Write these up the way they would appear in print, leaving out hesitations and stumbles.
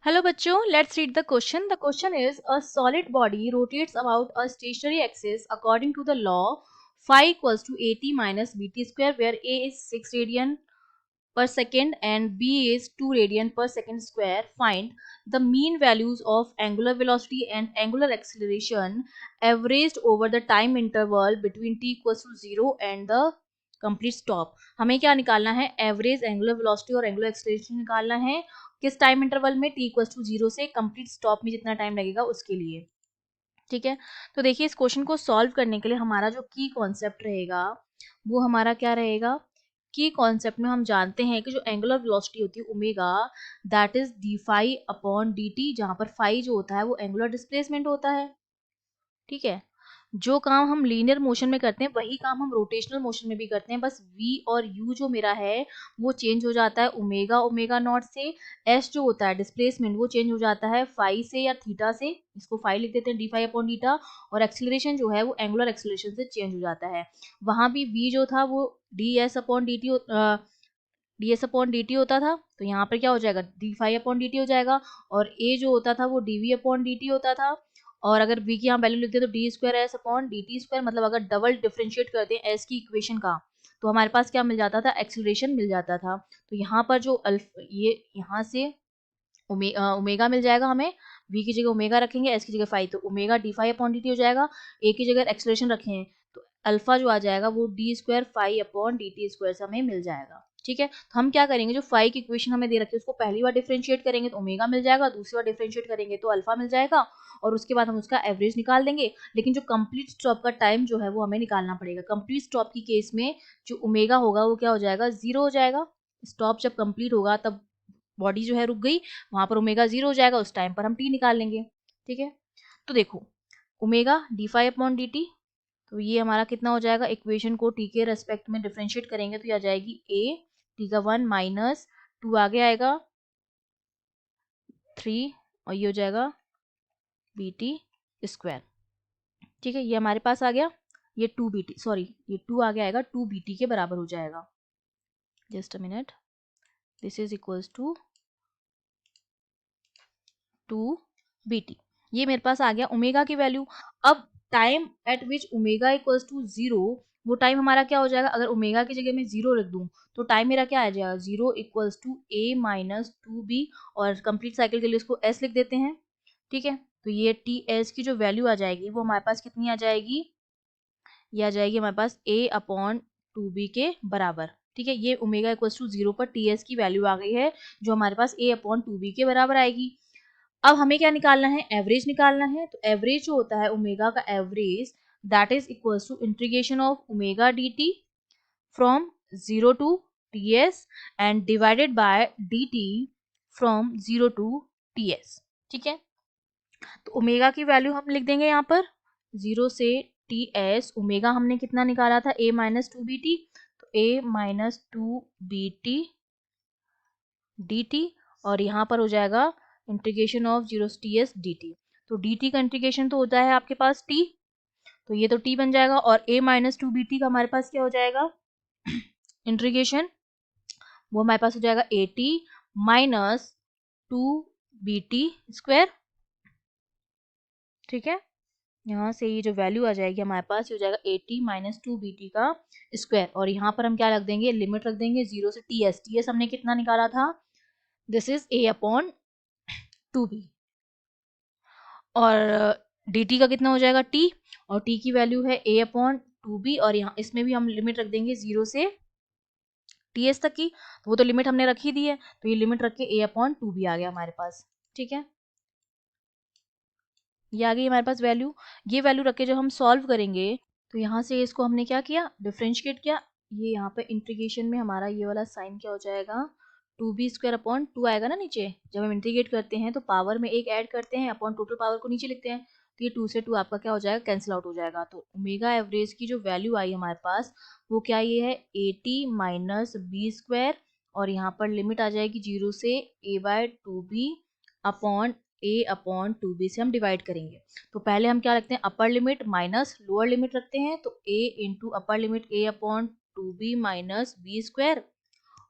Hello बच्चों, let's read the question. The question is a solid body rotates about a stationary axis according to the law phi equals to at minus bt square, where a is 6 radian per second and b is 2 radian per second square. Find the mean values of angular velocity and angular acceleration averaged over the time interval between t equals to 0 and the complete stop. हमें क्या निकालना है? Average angular velocity और angular acceleration निकालना है किस time interval में? t equals to 0 से कंप्लीट स्टॉप में जितना टाइम लगेगा उसके लिए। ठीक है, तो देखिए इस क्वेश्चन को सॉल्व करने के लिए हमारा जो की कॉन्सेप्ट रहेगा वो हमारा क्या रहेगा? की कॉन्सेप्ट में हम जानते हैं कि जो एंगुलर वेलोसिटी होती है omega, that is D phi upon D T, जहां पर फाई जो होता है वो एंगुलर डिस्प्लेसमेंट होता है। ठीक है, जो काम हम लीनियर मोशन में करते हैं वही काम हम रोटेशनल मोशन में भी करते हैं, बस v और u जो मेरा है वो चेंज हो जाता है ओमेगा ओमेगा नॉट से। s जो होता है डिस्प्लेसमेंट वो चेंज हो जाता है फाई से या थीटा से, इसको फाई लिख देते हैं डी फाई अपॉन डीटा। और एक्सीलरेशन जो है वो एंगुलर एक्सीलरेशन से चेंज हो जाता है। वहां भी v जो था वो D S upon D T होता था, तो यहाँ पर क्या हो जाएगा? D phi upon D T हो जाएगा। और a जो होता था वो D V upon D T होता था। और अगर v की यहाँ वैल्यू लिखते हैं तो D square S upon D T square, मतलब अगर डबल डिफरेंशिएट करते हैं एस की इक्वेशन का तो हमारे पास क्या मिल जाता था? एक्सीलरेशन मिल जाता था। तो यहाँ पर जो ये यहाँ से ओमेगा मिल जाएगा हमें, v की जगह ओमेगा रखेंगे, s की जगह फाई, तो omega D phi upon D T हो जाएगा। a की जगह एक्सीलरेशन रखे हैं तो अल्फा जो आ जाएगा वो D square phi upon D T square से हमें मिल जाएगा। ठीक है, तो हम क्या करेंगे, जो फाई की इक्वेशन हमें दे रखी है उसको पहली बार डिफरेंशिएट करेंगे तो ओमेगा मिल जाएगा, दूसरी बार डिफरेंशिएट करेंगे तो अल्फा मिल जाएगा, और उसके बाद हम उसका एवरेज निकाल देंगे। लेकिन जो कंप्लीट स्टॉप का टाइम जो है वो हमें निकालना पड़ेगा। कंप्लीट स्टॉप की केस में जो ओमेगा होगा वो क्या हो जाएगा? 0 हो जाएगा। स्टॉप जब कंप्लीट होगा तब बॉडी जो है रुक गई, वहां पर ओमेगा 0 हो जाएगा, उस टाइम पर हम टी निकाल लेंगे। ठीक है, तो देखो omega D phi upon D T, तो ये हमारा कितना हो जाएगा? इक्वेशन को टी के रेस्पेक्ट में डिफरेंशिएट करेंगे तो ये आ जाएगी ए टी का 1 माइनस 2 आगे आएगा 3, और ये हो जाएगा बी टी स्क्वायर। ठीक है, ये हमारे पास आ गया, ये 2 बी टी, सॉरी ये 2 आगे आएगा, 2 बी टी के बराबर हो जाएगा। Just a minute, this is equals to 2 bt। ये मेरे पास आ गया ओमेगा की वैल्यू। अब time at which omega equals to 0, वो टाइम हमारा क्या हो जाएगा? अगर ओमेगा की जगह मैं 0 रख दूं तो टाइम मेरा क्या आ जाएगा? 0 equals to a minus 2b, और कंप्लीट साइकिल के लिए इसको s लिख देते हैं। ठीक है, तो ये टी एस की जो वैल्यू आ जाएगी वो हमारे पास कितनी आ जाएगी? ये आ जाएगी हमारे पास a अपॉन 2b के बराबर। ठीक है, ये ओमेगा इक्वल्स टू 0 पर टी एस की वैल्यू आ गई है जो हमारे पास a अपॉन 2b के बराबर आएगी। अब हमें क्या निकालना है? एवरेज निकालना है। तो एवरेज जो होता है ओमेगा का average, that is equals to integration of omega D T from 0 to T S and divided by D T from 0 to T S. ठीक है, तो ओमेगा की वैल्यू हम लिख देंगे यहाँ पर 0 से टी एस। ओमेगा हमने कितना निकाला था? a माइनस 2 बी टी, तो a माइनस 2 बी टी डी टी, और यहाँ पर हो जाएगा इंटीग्रेशन ऑफ 0 से टी एस डी टी। तो डी टी का इंटीग्रेशन तो होता है आपके पास t, तो ये तो t बन जाएगा, और a माइनस 2 बी टी का हमारे पास क्या हो जाएगा? इंटीग्रेशन वो हमारे पास हो जाएगा A T minus 2 B T square. ठीक है, यहाँ से ये जो वैल्यू आ जाएगी हमारे पास ये हो जाएगा A T minus 2 B T का स्क्वायर, और यहाँ पर हम क्या रख देंगे? लिमिट रख देंगे 0 से टी एस। टी एस हमने कितना निकाला था? This is a upon 2b, और dt का कितना हो जाएगा? t, और t की वैल्यू है a अपॉन 2b, और यहाँ इसमें भी हम लिमिट रख देंगे 0 से ts तक की, तो वो तो लिमिट हमने रखी दी है, तो ये लिमिट रख के a अपॉन 2b आ गया हमारे पास। ठीक है, ये आ गई हमारे पास वैल्यू। ये वैल्यू रख के जब हम सॉल्व करेंगे तो यहाँ से इसको हमने क्या किया? डिफ्रेंशिएट किया। ये यहाँ पे इंटीग्रेशन में हमारा ये वाला साइन क्या हो जाएगा? 2b स्क्वायर अपॉन 2 आएगा ना नीचे, जब हम इंटीग्रेट करते हैं तो पावर में एक ऐड करते हैं, अपॉन टोटल पावर को नीचे लिखते हैं, तो ये 2 से 2 आपका क्या हो जाएगा? कैंसिल आउट हो जाएगा। तो ओमेगा एवरेज की जो वैल्यू आई हमारे पास वो क्या ये है? 80 माइनस बी स्क्वायर, और यहाँ पर लिमिट आ जाएगी 0 से a by 2b upon a upon 2b से हम डिवाइड करेंगे। तो पहले हम क्या रखते हैं? Upper limit minus lower limit रखते हैं, तो a into upper limit a upon 2b minus B square,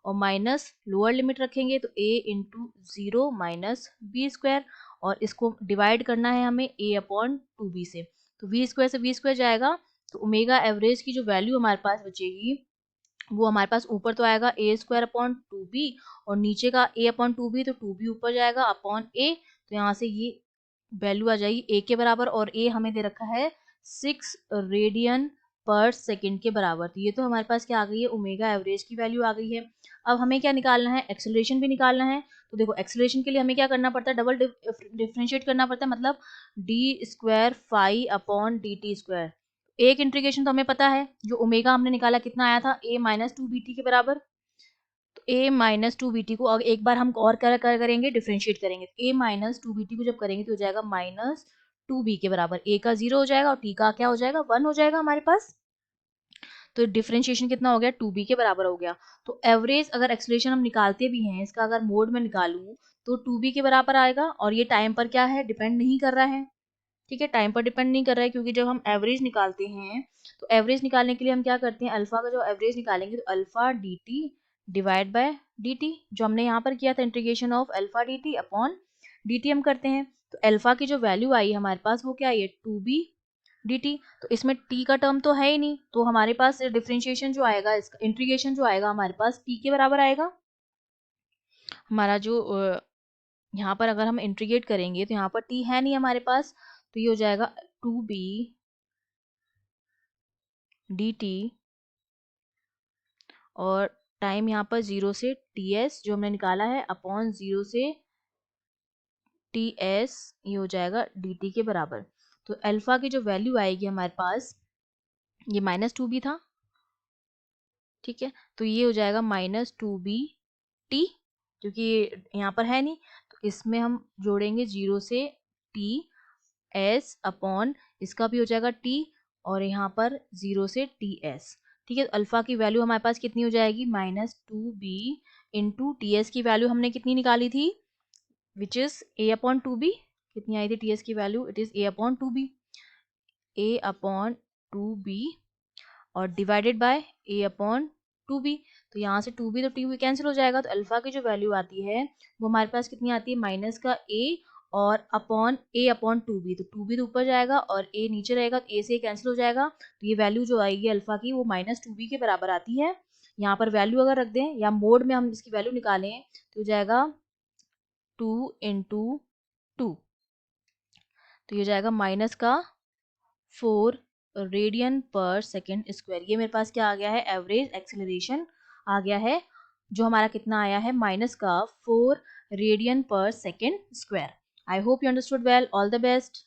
और माइनस लोअर लिमिट रखेंगे तो a into 0 minus B square, और इसको डिवाइड करना है हमें a अपॉन 2b से, तो v स्क्वायर से v स्क्वायर जाएगा, तो ओमेगा एवरेज की जो वैल्यू हमारे पास बचेगी वो हमारे पास ऊपर तो आएगा a स्क्वायर अपॉन 2b, और नीचे का a अपॉन 2b, तो 2b ऊपर जाएगा अपॉन a, तो यहाँ से ये वैल्यू आ जाएगी a के बराबर, और a हमें दे रखा है 6 रेडियन पर सेकेंड के बराबर। तो ये तो हमारे पास क्या आ गई है, ओमेगा एवरेज की वैल्यू आ गई है। अब हमें क्या निकालना है, एक्सेलरेशन भी निकालना है। तो देखो एक्सेलरेशन के लिए हमें क्या करना पड़ता है, डबल डिफरेंशिएट करना पड़ता है, मतलब D square phi upon D T square. एक इंटीग्रेशन तो हमें पता है, जो ओमेगा हमने निकाला कितना आया था, a माइनस 2bt के बराबर। तो a माइनस 2bt को एक बार हम और करेंगे, डिफरेंशिएट करेंगे। a माइनस 2bt को जब करेंगे तो हो जाएगा माइनस 2b के बराबर, a का 0 हो जाएगा और t का क्या हो जाएगा, 1 हो जाएगा हमारे पास। तो डिफरेंशिएशन कितना हो गया, 2b के बराबर हो गया। तो एवरेज अगर एक्सेलरेशन हम निकालते भी हैं, इसका अगर मोड में निकालूं तो 2b के बराबर आएगा, और ये टाइम पर क्या है, डिपेंड नहीं कर रहा है। ठीक है, टाइम पर डिपेंड नहीं कर रहा है, क्योंकि जब हम एवरेज निकालते हैं तो एवरेज निकालने के लिए हम क्या करते हैं, अल्फा का जो एवरेज निकालेंगे तो alpha D T divide by D T, जो हमने यहाँ पर किया था integration of alpha D T upon D T हम करते हैं। तो अल्फा की जो वैल्यू आई हमारे पास वो क्या आई है, 2b डी टी। तो इसमें टी का टर्म तो है ही नहीं, तो हमारे पास डिफरेंशिएशन जो आएगा, इसका इंटीग्रेशन जो आएगा हमारे पास टी के बराबर आएगा। हमारा जो यहाँ पर अगर हम इंटीग्रेट करेंगे तो यहाँ पर टी है नहीं हमारे पास, तो ये हो जाएगा 2b dt, और टाइम यहाँ पर 0 से ts जो हमने निकाला है अपॉन 0 से ts, ये हो जाएगा dt के बराबर। तो अल्फा की जो वैल्यू आएगी हमारे पास, ये माइनस 2b था, ठीक है, तो ये हो जाएगा माइनस 2b t, क्योंकि यहाँ पर है नहीं, तो इसमें हम जोड़ेंगे 0 से t s अपॉन इसका भी हो जाएगा t, और यहाँ पर 0 से टी एस। ठीक है, तो अल्फा की वैल्यू हमारे पास कितनी हो जाएगी, minus 2b into T S की वैल्यू हमने कितनी निकाली थी, which is a upon 2b। कितनी आई थी टी एस की value, it is a upon 2b, a upon 2b, और divided by a upon 2b। तो यहाँ से 2b तो 2b कैंसिल हो जाएगा, तो अल्फा की जो वैल्यू आती है वो हमारे पास कितनी आती है, माइनस का a और अपॉन a अपॉन 2b, तो 2b तो ऊपर जाएगा और a नीचे रहेगा, तो a से कैंसिल हो जाएगा, तो ये वैल्यू जो आएगी अल्फा की वो माइनस 2b के बराबर आती है। यहाँ पर वैल्यू अगर रख दें या मोड में हम इसकी वैल्यू निकालें तो हो जाएगा 2 इंटू 2, तो ये हो जाएगा माइनस का 4 रेडियन पर सेकेंड स्क्वायर। ये मेरे पास क्या आ गया है, एवरेज एक्सेलरेशन आ गया है, जो हमारा कितना आया है, माइनस का 4 रेडियन पर second square. I hope you understood well, all the best.